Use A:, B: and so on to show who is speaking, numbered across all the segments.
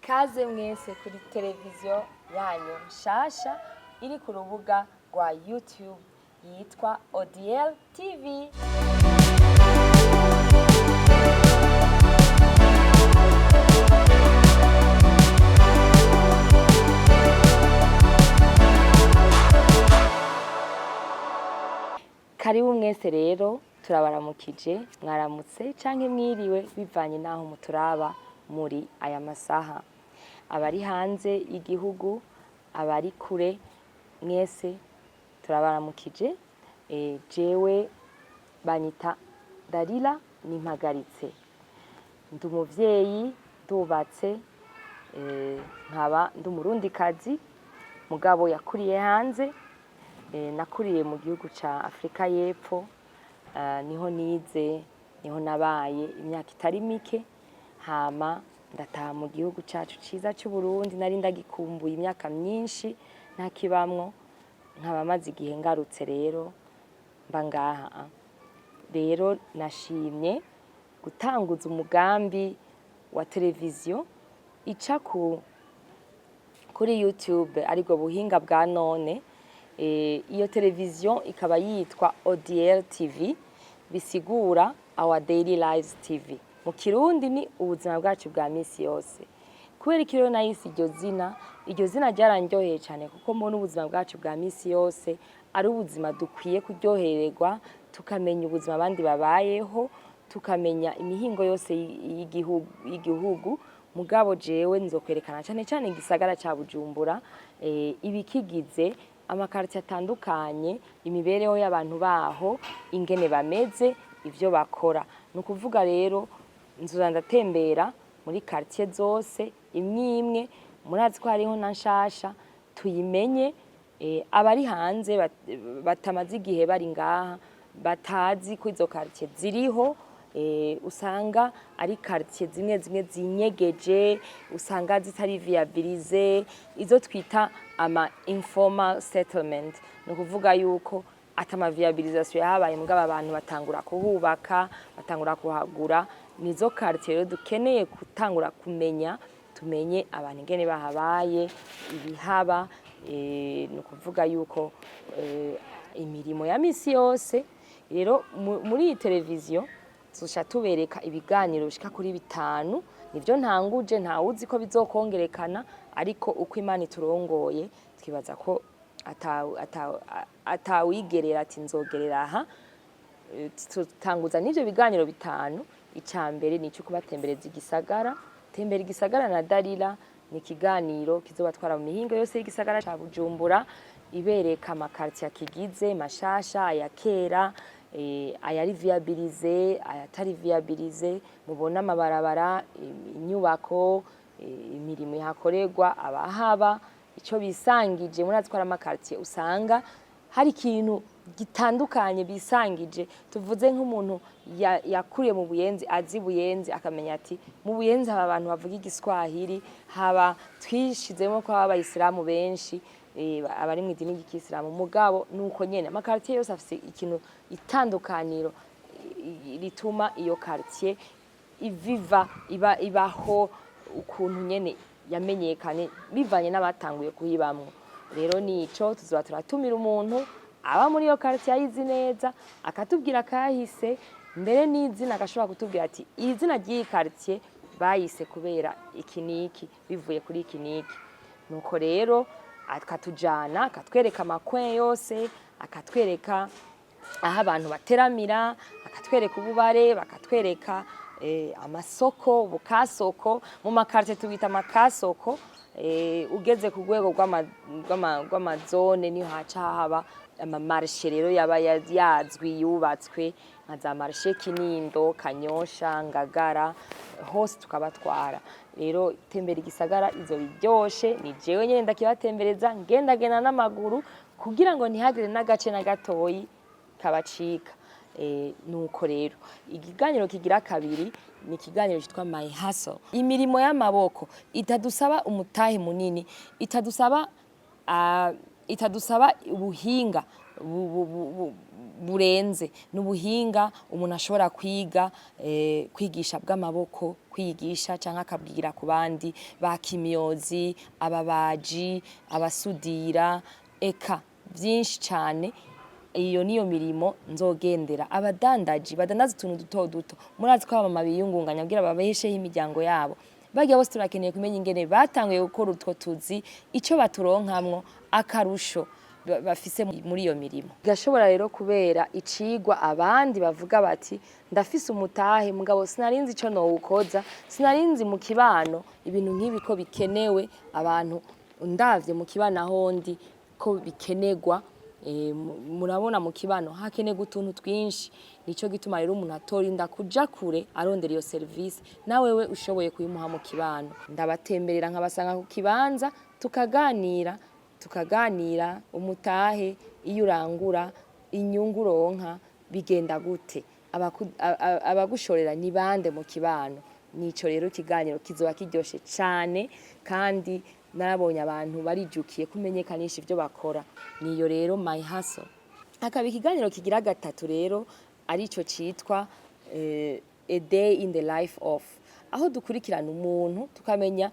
A: Kaze mwese kuri televiziyo yanyu nshasha iri ku rubuga rwa YouTube yitwa ODL TV. Karibu mwese rero turabaramukije, mwaramutse canke mwiriwe bivanye naho muturaba muri aya masaha. Abari hanze y'igihugu, abari kure mwese turabaramukije. Jewe banyita Dalila Nimpagaritse, ndi umuvyeyi, ndubatse, nkaba ndi umurundikazi mugabo yakuriye hanze. Nakuriye mu gihugu ca Afrika y'Epfo, niho nize, niho nabaye imyaka itari mike, hama ndataha mu gihugu cacu ciza c'u Burundi. Nari ndagikumbuye imyaka myinshi ntakibamwo, nkaba maze igihe ngarutse rero mba ngaha. Rero nashimye gutanguza umugambi wa televiziyo ica kuri YouTube, aribwo buhinga bwa none. Iyo televiziyo ikaba yitwa ODL TV, bisigura Our Daily Lives TV. Mu Kirundi ni ubuzima bwacu bwa misi yose. Kubera ikiro nayise iryo zina ryaranryoheye cyane, kuko mbona ubuzima bwacu bwa misi yose ari ubuzima dukwiye kuryohererwa, tukamenya ubuzima abandi babayeho, tukamenya imihingo yose y'igihugu. Mugabo jewe nzokwerekana cyane cyane igisagara ca Bujumbura, ibikigize, amakarti atandukanye, imibereho y'abantu baho, ingene bameze, ivyo bakora. Nukuvuga rero nzoza ndatembera muri quartier zose imwe imwe. Murazi ko hariho na nshasha, tuyimenye. Abari hanze batamaze igihe bari ngaha batazi ko izo quartier ziriho. Usanga ari quartier zimwe zimwe zinyegeje, usanga zitari viabilize, izo twita ama informal settlement. Nukuvuga yuko atama viabilisation yahabaye, mugabo abantu batangura kuhubaka, batangura kuhagura. Nizo quartier rero dukeneye gutangura kumenya, tumenye abantu ingene bahabaye, ibihaba. Nukuvuga yuko imirimo ya misi yose. Rero muri iyi televiziyo tuca tubereka ibiganiro bishika kuri 5. Nivyo ntanguje, ntawuzi ko bizokongerekana, ariko uko Imana iturongoye twibaza ko atawigerera ati nzogerera aha. Tutanguza n'ivyo biganiro 5. Icambere ni cyo kubatembereza igisagara. Tembera igisagara na Dalila ni ikiganiro kizobatwara mu mihingo yose y'igisagara ca Bujumbura, ibereka amakarti yakigize, mashasha, ayakera, ayari viabilize, ayatari viabilize. Mubona amabarabara, inyubako, imirimo ihakorerwa, abahaba, ico bisangije. Murazi ko ari amakarti usanga hari ikintu gitandukanye bisangije. Tuvuze nk'umuntu yakuriye mu Buyenzi, azi Buyenzi, akamenya ati mu Buyenzi haba abantu bavuga igiswahili, haba twishizemo ko abayisilamu benshi, abari mu idini ry'Ikisilamu. Mugabo nuko nyene amakartier yose afise ikintu itandukaniro rituma iyo quartier ibaho ukuntu nyene yamenyekane bivanye n'abatanguye kuhibamwo. Rero nico tuzoba turatumira umuntu aba muri iyo quartier ayizi neza, akatubwira kahise, mbere n'izina agashobora kutubwira ati iri zina ry'iyi quartier bayise kubera iki niki, bivuye kuri iki niki. Nuko rero akatujana, akatwereka amakwe yose, akatwereka aho abantu bateramira, akatwereka ububare, bakatwereka amasoko, ubukasoko. Mu makarite tubita amakasoko. Ugeze ku rwego rw'amazone niho haca haba amamarche rero yaba yazwi, yubatswe nka za marché Kinindo, Kanyosha, Ngagara, hose tukabatwara. Rero tembera igisagara izo biryoshe. Ni jewe nyene ndakibatembereza, ngendagenda n'amaguru kugira ngo ntihagire n'agace na gatoyi kabacika. Nuko rero ikiganiro kigira kabiri ni ikiganiro cyitwa My Hustle. Imirimo y'amaboko itadusaba umutahe munini, itadusaba ubuhinga burenze, n'ubuhinga umuntu ashobora kwiga, kwigisha bw'amaboko, kwigisha cyangwa akabwira ku bandi, bakimyozi, ababaji, abasudira, eka byinshi cyane. Iyo niyo mirimo nzogendera. Abadandaji badandaza utuntu duto duto, murazi ko abamama biyungunganya kugira babesheho imiryango yabo, bagiye bose turakeneye kumenya ingene batanguye gukora utwo tuzi, icyo baturonkamwo, akarusho bafise muri iyo mirimo. Gashobora rero kubera icigwa abandi bavuga bati ndafise umutahe mugabo sinarinzi ico nowukoza, sinarinzi mu kibano ibintu nk'ibi ko bikenewe, abantu ndavye mu kibano ahondi ko bikenerwa. Murabona mu kibano hakenerwa utuntu twinshi, nico gituma rero umuntu atorinda kuja kure arondera iyo service, nawewe ushoboye kuyimuha mu kibano. Ndabatemberera nkabasanga ku kibanza tukaganira umutahe, iyo urangura, inyungu uronka bigenda gute, abagushorera ni bande mu kibano. Nico rero ikiganiro kizoba kiryoshe cyane, kandi narabonye abantu barijukiye kumenyekanisha ibyo bakora. Niyo rero My Hustle. Hakaba ikiganiro kigira gatatu rero arico citwa A Day in the Life of, aho dukurikirana umuntu tukamenya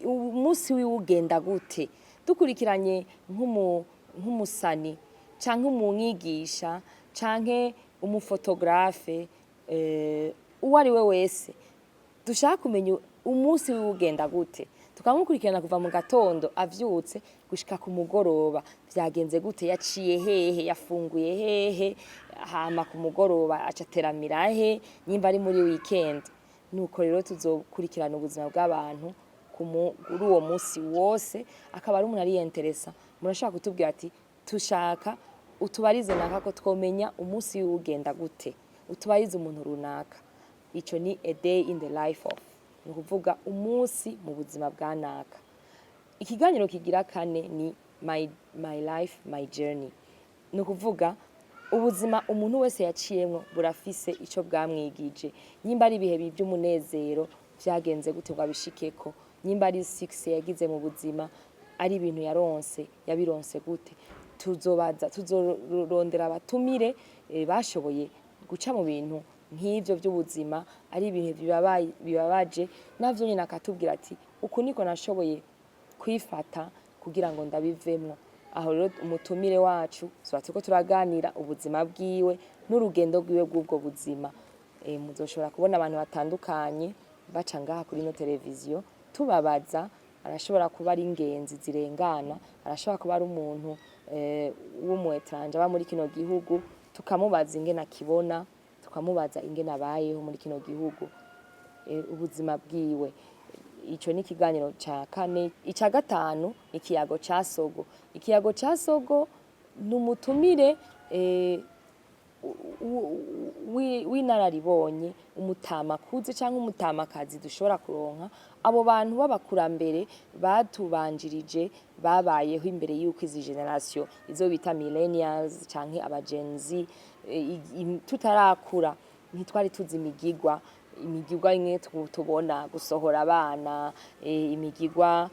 A: umunsi wiwe ugenda gute, dukurikiranye nk'umusani canke umwigisha canke umufotografe, uwo ari we wese dushaka kumenya umunsi wiwe ugenda gute, tukamukurikirana kuva mu gatondo avyutse gushika ku mugoroba, vyagenze gute, yaciye hehe, yafunguye hehe, hama ku mugoroba acateramira he, nyimba ari muri weekend. Nuko rero tuzokurikirana ubuzima bw'abantu kuri uwo munsi wose, akaba ari umuntu ari interesa. Murashaka kutubwira ati tushaka utubarize naka ko twomenya umunsi wiwe ugenda gute, utubarize umuntu runaka. Ico ni A Day in the Life of, ni kuvuga umunsi mu buzima bwa naka. Ikiganiro kigira kane ni My Life My Journey, ni kuvuga ubuzima umuntu wese yaciyemwo burafise ico bwamwigije, nyimba ari ibihe by'umunezero vyagenze gute ngo abishikeko, nyimba ari 6 yagize mu buzima, ari ibintu yabironse gute. Tuzorondera abatumire bashoboye guca mu bintu nk'ivyo by'ubuzima, ari ibihe bibabaje, navyo nyine akatubwira ati uku niko nashoboye kwifata kugira ngo ndabivemwo. Aho rero umutumire wacu turiko turaganira ubuzima bwiwe n'urugendo rwiwe bw'ubwo buzima. Muzoshobora kubona abantu batandukanye baca ngaha kuri no televiziyo tubabaza, arashobora kuba ari ingenzi zirengana, arashobora kuba ari umuntu w'umwetranje aba muri kino gihugu, tukamubaza ingene akibona, tukamubaza ingene abayeho muri kino gihugu, ubuzima bwiwe. Ico ni ikiganiro ca kane. Ica gatanu ikiyago ca Sogo. Ikiyago ca Sogo numutumire w'inararibonye, umutamakuze canke umutamakazi dushobora kuronka. Abo bantu b'abakurambere batubanjirije babayeho imbere y'uko izi generation izo bita millennials canke aba Gen Z tutarakura, ntitwari tuzi imigigwa imwe tubona gusohora abana, imigigwa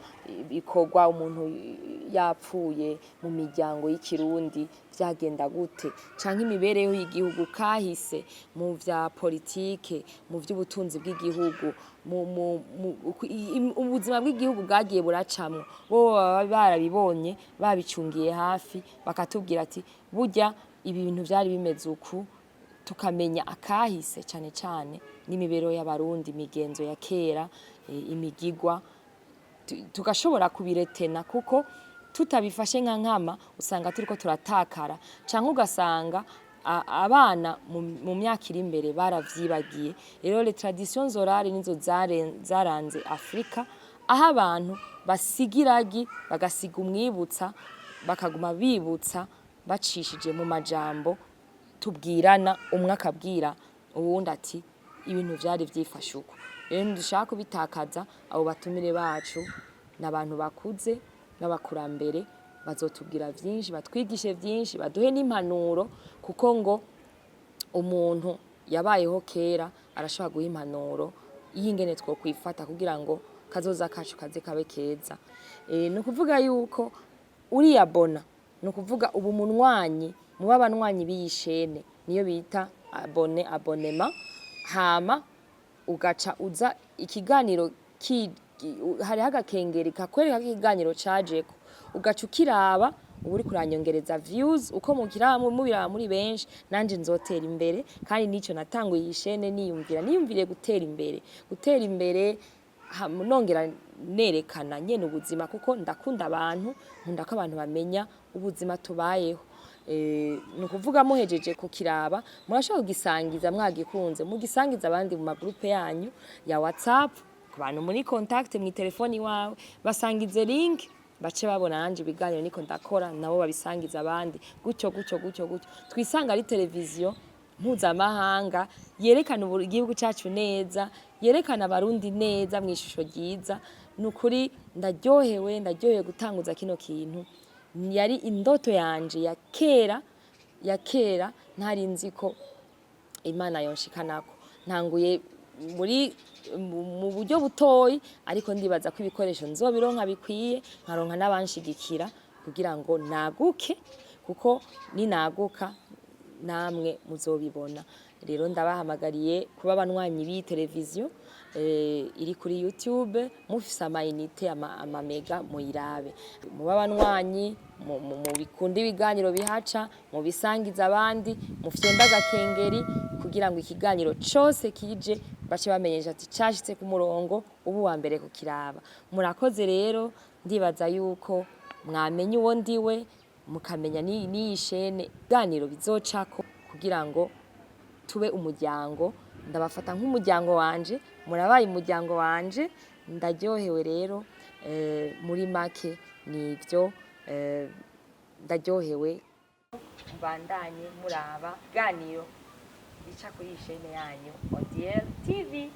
A: ikorwa umuntu yapfuye mu miryango y'ikirundi vyagenda gute, canke imibereho y'igihugu kahise mu vya politike, mu vy'ubutunzi bw'igihugu, ubuzima bw'igihugu bwagiye buracamwo. Bo barabibonye, babicungiye hafi, bakatubwira ati burya ibintu vyari bimeze uku, tukamenya akahise cyane cyane n'imibereho y'abarundi, imigenzo ya kera, imigigwa, tugashobora kubiretena, kuko tutabifashe nka nkama usanga turiko turatakara, canke ugasanga abana mu myaka iri imbere baravyibagiye. Rero les traditions orales nizo zaranze Afrika, aho abantu basigiragi bagasiga umwibutsa, bakaguma bibutsa bacishije mu majambo tubwirana, umwe akabwira uwundi ati ibintu vyari vyifashe uko. Rero ndushaka kubitakaza, abo batumire bacu n'abantu bakuze n'abakurambere, bazotubwira vyinshi, batwigishe vyinshi, baduhe n'impanuro, kuko ngo umuntu yabayeho kera arashobora guha impanuro y'ingene two kwifata kugira ngo kazoza kacu kaze kabe keza. Ni ukuvuga yuko uriyabona ni ukuvuga ubu munywanyi muba abanywanyi b'iyi shene niyo bita abonema, hama ugaca uza ikiganiro hariho agakengeri kakwereka ko ikiganiro cajeko, ugaca ukiraba uba uriko uranyongereza views, uko mubiraba muri benshi nanje nzotera imbere, kandi nico natanguye iyi shene niyumviriye gutera imbere nongera nerekana nyene ubuzima, kuko ndakunda abantu, nkunda ko abantu bamenya ubuzima tubayeho. Ni ukuvuga muhejeje kukiraba murashobora kugisangiza mwagikunze, mugisangiza abandi mu magroupe yanyu ya WhatsApp, ku bantu muri contact mu telefoni wawe, basangize link bace babona nanje ibiganiro niko ndakora, nabo babisangiza abandi, gutyo twisanga ari televiziyo mpuzamahanga yerekana igihugu cyacu neza, yerekana abarundi neza mu ishusho ryiza. Nukuri ndaryohewe gutanguza kino kintu, yari indoto yanje ya kera ntari nzi ko Imana yonshikanako. Ntanguye mu buryo butoyi, ariko ndibaza ko ibikoresho nzobironka bikwiye, nkaronka n'abanshigikira kugira ngo naguke, kuko ninaguka namwe muzobibona. Rero ndabahamagariye kuba abanywanyi b'iyi televiziyo iri kuri YouTube, mufise amayinite amamega muyirabe, muba abanywanyi mubikunda ibiganiro bihaca, mubisangiza abandi, mufyenda agakengeri kugira ngo ikiganiro cose kije bace bamenyesha ati cashitse ku murongo, ubu wa mbere kukiraba. Murakoze rero, ndibaza yuko mwamenye uwo ndiwe, mukamenya n'iyi shene ibiganiro bizocako kugira ngo tube umuryango. Ndabafata nk'umuryango wanje, murabaye umuryango wanje, ndaryohewe rero. Muri make nivyo, ndaryohewe. Mbandanye muraba ibiganiro bica kuri iyi shene yanyu ODL TV.